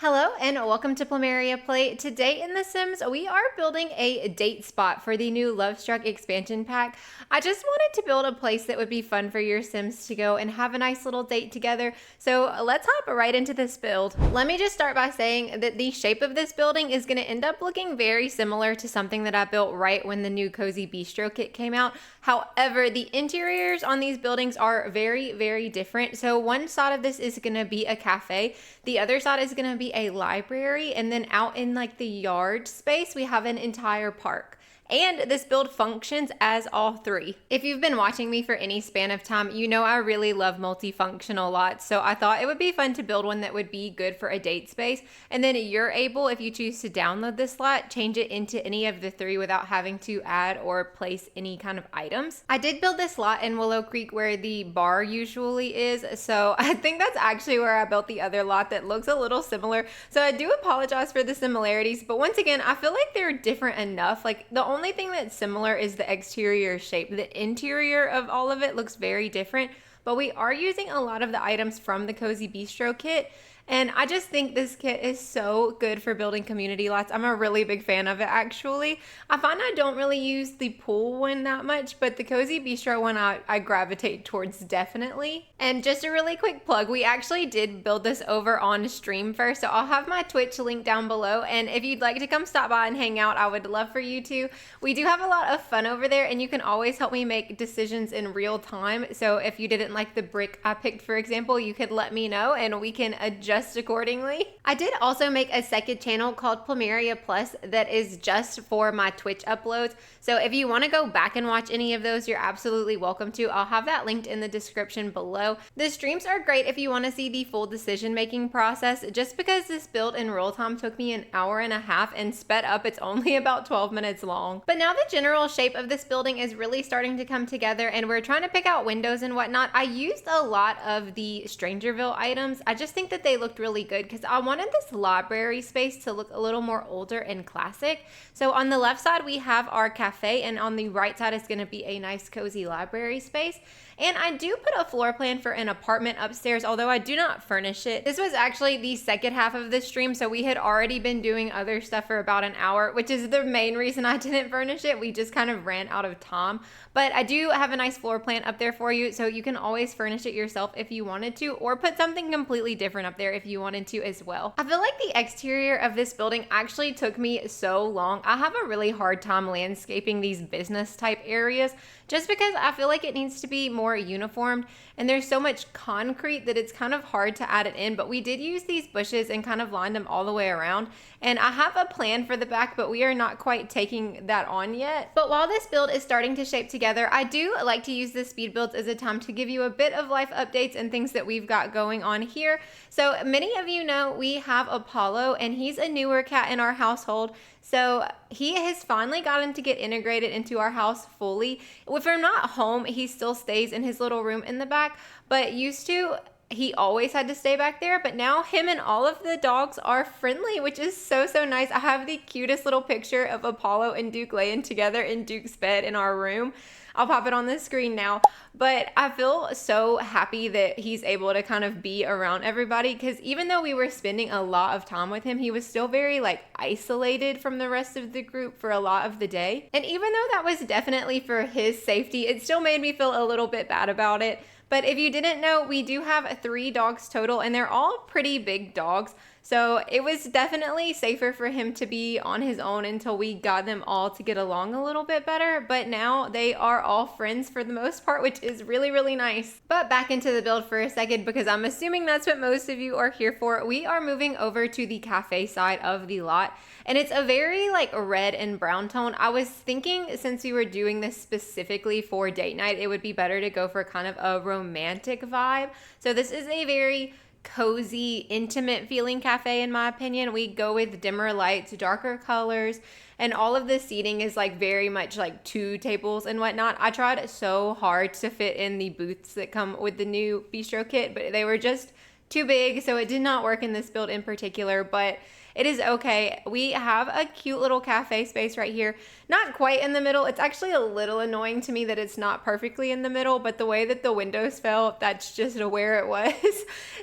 Hello and welcome to Plumeria Play. Today in The Sims, we are building a date spot for the new Lovestruck expansion pack. I just wanted to build a place that would be fun for your Sims to go and have a nice little date together. So let's hop right into this build. Let me just start by saying that the shape of this building is going to end up looking very similar to something that I built right when the new Cozy Bistro kit came out. However, the interiors on these buildings are very, very different. So one side of this is going to be a cafe. The other side is going to be a library, and then out in like the yard space we have an entire park. And this build functions as all three. If you've been watching me for any span of time, you know I really love multifunctional lots. So I thought it would be fun to build one that would be good for a date space. And then you're able, if you choose to download this lot, change it into any of the three without having to add or place any kind of items. I did build this lot in Willow Creek where the bar usually is. So I think that's actually where I built the other lot that looks a little similar. So I do apologize for the similarities, but once again, I feel like they're different enough. Like the only thing that's similar is the exterior shape. The interior of all of it looks very different, but we are using a lot of the items from the Cozy Bistro kit. And I just think this kit is so good for building community lots. I'm a really big fan of it, actually. I find I don't really use the pool one that much, but the Cozy Bistro one I gravitate towards definitely. And just a really quick plug, we actually did build this over on stream first, so I'll have my Twitch link down below. And if you'd like to come stop by and hang out, I would love for you to. We do have a lot of fun over there, and you can always help me make decisions in real time. So if you didn't like the brick I picked, for example, you could let me know and we can adjust accordingly. I did also make a second channel called Plumeria Plus that is just for my Twitch uploads. So if you want to go back and watch any of those, you're absolutely welcome to. I'll have that linked in the description below. The streams are great if you want to see the full decision-making process. Just because this build in real time took me an hour and a half and sped up, it's only about 12 minutes long. But now the general shape of this building is really starting to come together, and we're trying to pick out windows and whatnot. I used a lot of the Strangerville items. I just think that they looked really good because I wanted this library space to look a little more older and classic. So on the left side we have our cafe, and on the right side is going to be a nice cozy library space. And I do put a floor plan for an apartment upstairs, although I do not furnish it. This was actually the second half of the stream, so we had already been doing other stuff for about an hour, which is the main reason I didn't furnish it. We just kind of ran out of time. But I do have a nice floor plan up there for you, so you can always furnish it yourself if you wanted to, or put something completely different up there if you wanted to as well. I feel like the exterior of this building actually took me so long. I have a really hard time landscaping these business type areas just because I feel like it needs to be more uniformed, and there's so much concrete that it's kind of hard to add it in. But we did use these bushes and kind of lined them all the way around, and I have a plan for the back, but we are not quite taking that on yet. But while this build is starting to shape together, I do like to use the speed builds as a time to give you a bit of life updates and things that we've got going on here. So many of you know we have Apollo, and he's a newer cat in our household. So he has finally gotten to get integrated into our house fully. If we're not home, he still stays in his little room in the back, but used to, he always had to stay back there. But now him and all of the dogs are friendly, which is so nice. I have the cutest little picture of Apollo and Duke laying together in Duke's bed in our room. I'll pop it on the screen now. But I feel so happy that he's able to kind of be around everybody, because even though we were spending a lot of time with him, he was still very like isolated from the rest of the group for a lot of the day. And even though that was definitely for his safety, it still made me feel a little bit bad about it. But if you didn't know, we do have 3 dogs total, and they're all pretty big dogs. So it was definitely safer for him to be on his own until we got them all to get along a little bit better. But now they are all friends for the most part, which is really nice. But back into the build for a second, because I'm assuming that's what most of you are here for. We are moving over to the cafe side of the lot, and it's a very like red and brown tone. I was thinking, since we were doing this specifically for date night, it would be better to go for kind of a romantic vibe. So this is a very cozy, intimate feeling cafe in my opinion. We go with dimmer lights, darker colors, and all of the seating is like very much like 2 tables and whatnot. I tried so hard to fit in the booths that come with the new bistro kit, but they were just too big, so it did not work in this build in particular, but it is okay. We have a cute little cafe space right here. Not quite in the middle. It's actually a little annoying to me that it's not perfectly in the middle, but the way that the windows fell, that's just where it was.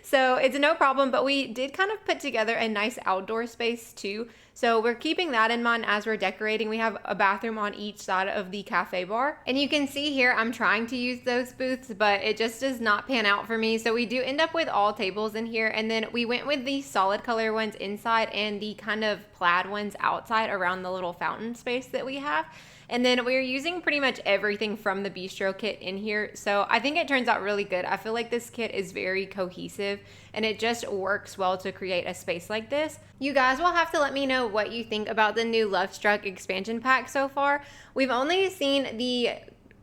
So it's no problem, but we did kind of put together a nice outdoor space too. So we're keeping that in mind as we're decorating. We have a bathroom on each side of the cafe bar. And you can see here, I'm trying to use those booths, but it just does not pan out for me. So we do end up with all tables in here. And then we went with the solid color ones inside and the kind of plaid ones outside around the little fountain space that we have. And then we're using pretty much everything from the bistro kit in here. So I think it turns out really good. I feel like this kit is very cohesive and it just works well to create a space like this. You guys will have to let me know what you think about the new Lovestruck expansion pack so far. We've only seen the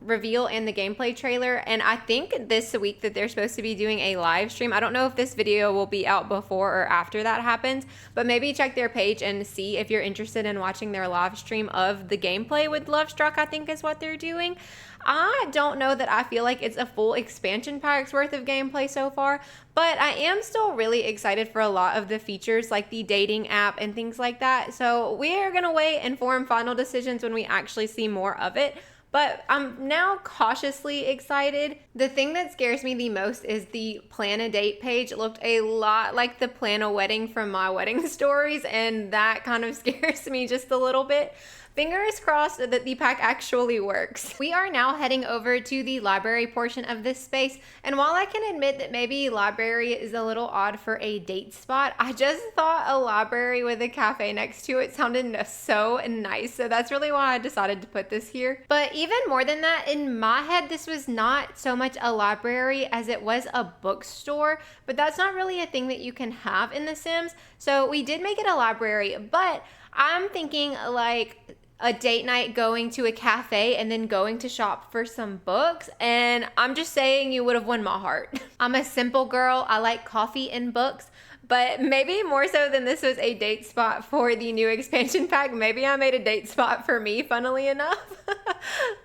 reveal and the gameplay trailer, and I think this week that they're supposed to be doing a live stream. I don't know if this video will be out before or after that happens, but maybe check their page and see if you're interested in watching their live stream of the gameplay with Lovestruck, I think is what they're doing. I don't know that I feel like it's a full expansion pack's worth of gameplay so far, but I am still really excited for a lot of the features like the dating app and things like that. So we are gonna wait and form final decisions when we actually see more of it. But I'm now cautiously excited. The thing that scares me the most is the plan a date page. It looked a lot like the plan a wedding from My Wedding Stories, and that kind of scares me just a little bit. Fingers crossed that the pack actually works. We are now heading over to the library portion of this space, and while I can admit that maybe library is a little odd for a date spot, I just thought a library with a cafe next to it sounded so nice, so that's really why I decided to put this here. But even more than that, in my head, this was not so much a library as it was a bookstore, but that's not really a thing that you can have in The Sims, so we did make it a library, but I'm thinking like a date night going to a cafe and then going to shop for some books, and I'm just saying you would have won my heart. I'm a simple girl. I like coffee and books, but maybe more so than this was a date spot for the new expansion pack, maybe I made a date spot for me, funnily enough.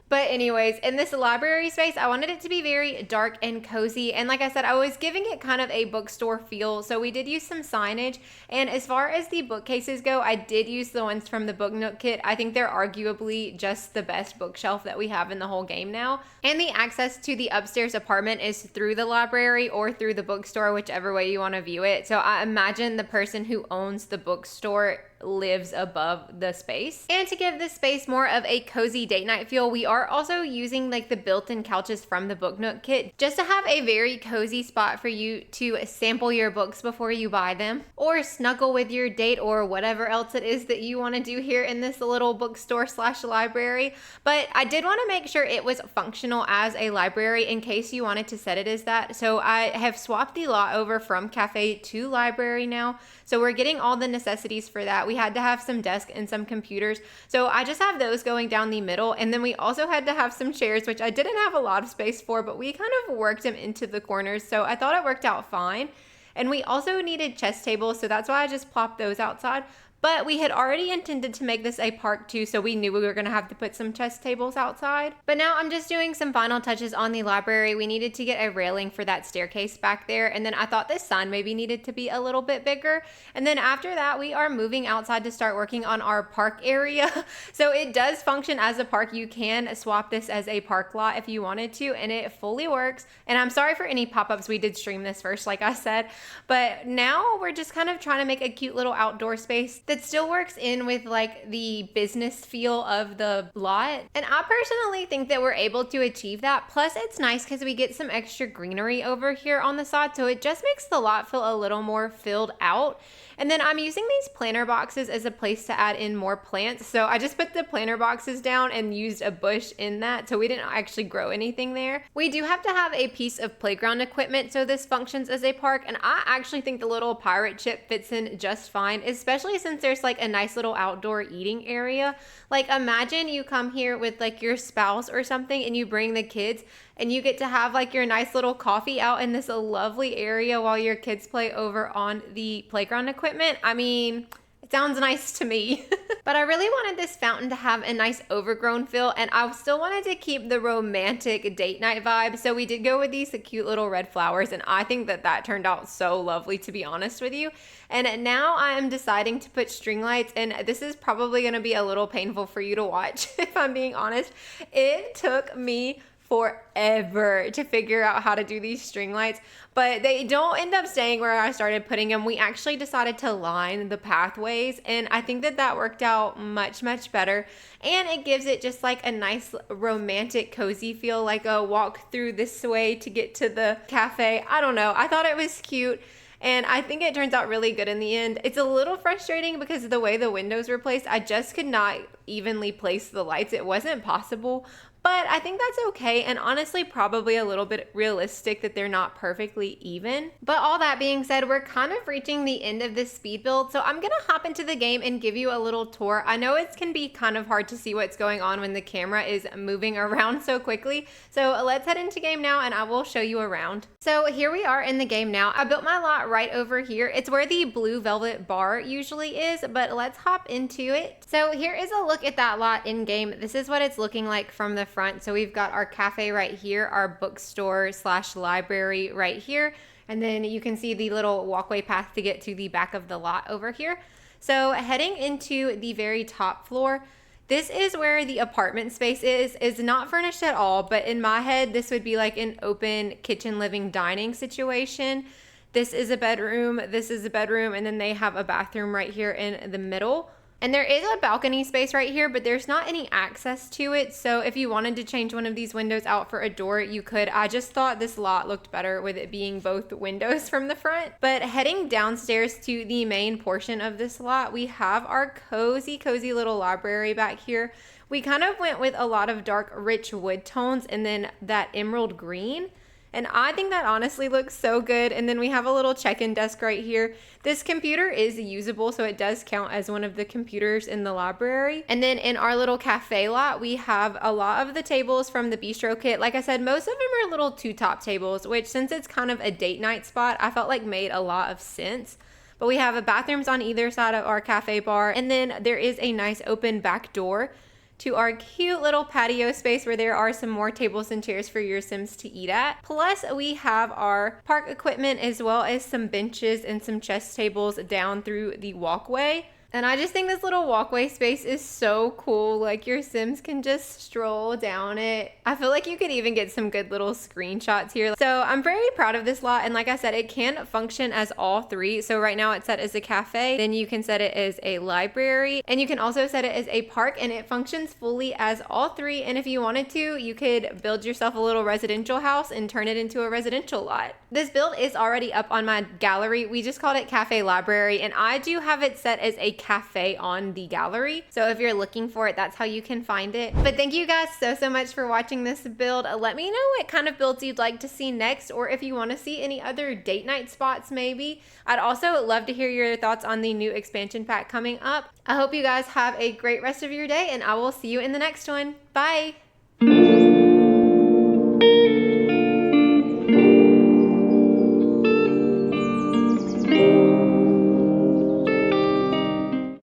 But anyways, in this library space, I wanted it to be very dark and cozy. And like I said, I was giving it kind of a bookstore feel. So we did use some signage. And as far as the bookcases go, I did use the ones from the Book Nook kit. I think they're arguably just the best bookshelf that we have in the whole game now. And the access to the upstairs apartment is through the library or through the bookstore, whichever way you want to view it. So I imagine the person who owns the bookstore lives above the space. And to give this space more of a cozy date night feel, we are also using like the built-in couches from the Book Nook kit just to have a very cozy spot for you to sample your books before you buy them, or snuggle with your date, or whatever else it is that you want to do here in this little bookstore slash library. But I did want to make sure it was functional as a library in case you wanted to set it as that. So I have swapped the lot over from cafe to library now. So we're getting all the necessities for that. We had to have some desk and some computers. So I just have those going down the middle. And then we also had to have some chairs, which I didn't have a lot of space for, but we kind of worked them into the corners. So I thought it worked out fine. And we also needed chess tables. So that's why I just plopped those outside. But we had already intended to make this a park too, so we knew we were going to have to put some chess tables outside. But now I'm just doing some final touches on the library. We needed to get a railing for that staircase back there, and then I thought this sign maybe needed to be a little bit bigger. And then after that, we are moving outside to start working on our park area. So it does function as a park. You can swap this as a park lot if you wanted to, and it fully works. And I'm sorry for any pop-ups. We did stream this first, like I said. But now we're just kind of trying to make a cute little outdoor space that still works in with like the business feel of the lot. And I personally think that we're able to achieve that. Plus it's nice because we get some extra greenery over here on the side, so it just makes the lot feel a little more filled out. And then I'm using these planter boxes as a place to add in more plants. So I just put the planter boxes down and used a bush in that, so we didn't actually grow anything there. We do have to have a piece of playground equipment so this functions as a park, and I actually think the little pirate ship fits in just fine, especially since there's like a nice little outdoor eating area. Like imagine you come here with like your spouse or something and you bring the kids and you get to have like your nice little coffee out in this lovely area while your kids play over on the playground equipment. I mean, Sounds nice to me. But I really wanted this fountain to have a nice overgrown feel, and I still wanted to keep the romantic date night vibe. So we did go with these cute little red flowers, and I think that turned out so lovely, to be honest with you. And now I am deciding to put string lights, and this is probably going to be a little painful for you to watch, if I'm being honest. It took me forever to figure out how to do these string lights, but they don't end up staying where I started putting them. We actually decided to line the pathways, and I think that worked out much better, and it gives it just like a nice romantic cozy feel, like a walk through this way to get to the cafe. I don't know, I thought it was cute. And I think it turns out really good in the end. It's a little frustrating because of the way the windows were placed. I just could not evenly place the lights. It wasn't possible. But I think that's okay, and honestly probably a little bit realistic that they're not perfectly even. But all that being said, we're kind of reaching the end of this speed build, so I'm gonna hop into the game and give you a little tour. I know it can be kind of hard to see what's going on when the camera is moving around so quickly, so let's head into game now and I will show you around. So here we are in the game now. I built my lot right over here. It's where the blue velvet bar usually is, but let's hop into it. So here is a look at that lot in game. This is what it's looking like from the front. So we've got our cafe right here, our bookstore / library right here, and then you can see the little walkway path to get to the back of the lot over here. So heading into the very top floor, this is where the apartment space is. It's not furnished at all, but in my head this would be like an open kitchen living dining situation. This is a bedroom, this is a bedroom, and then they have a bathroom right here in the middle. And there is a balcony space right here, but there's not any access to it. So if you wanted to change one of these windows out for a door, you could. I just thought this lot looked better with it being both windows from the front. But heading downstairs to the main portion of this lot, we have our cozy little library back here. We kind of went with a lot of dark, rich wood tones and then that emerald green. And I think that honestly looks so good. And then we have a little check-in desk right here. This computer is usable, so it does count as one of the computers in the library. And then in our little cafe lot, we have a lot of the tables from the bistro kit. Like I said, most of them are little two-top tables, which since it's kind of a date night spot, I felt like made a lot of sense. But we have bathrooms on either side of our cafe bar. And then there is a nice open back door to our cute little patio space where there are some more tables and chairs for your Sims to eat at. Plus we have our park equipment as well as some benches and some chess tables down through the walkway. And I just think this little walkway space is so cool. Like your Sims can just stroll down it. I feel like you could even get some good little screenshots here. So I'm very proud of this lot. And like I said, it can function as all three. So right now it's set as a cafe. Then you can set it as a library. And you can also set it as a park. And it functions fully as all three. And if you wanted to, you could build yourself a little residential house and turn it into a residential lot. This build is already up on my gallery. We just called it Cafe Library. And I do have it set as a cafe on the gallery, so if you're looking for it, that's how you can find it. But thank you guys so much for watching this build. Let me know what kind of builds you'd like to see next, or if you want to see any other date night spots maybe. I'd also love to hear your thoughts on the new expansion pack coming up. I hope you guys have a great rest of your day, and I will see you in the next one. Bye.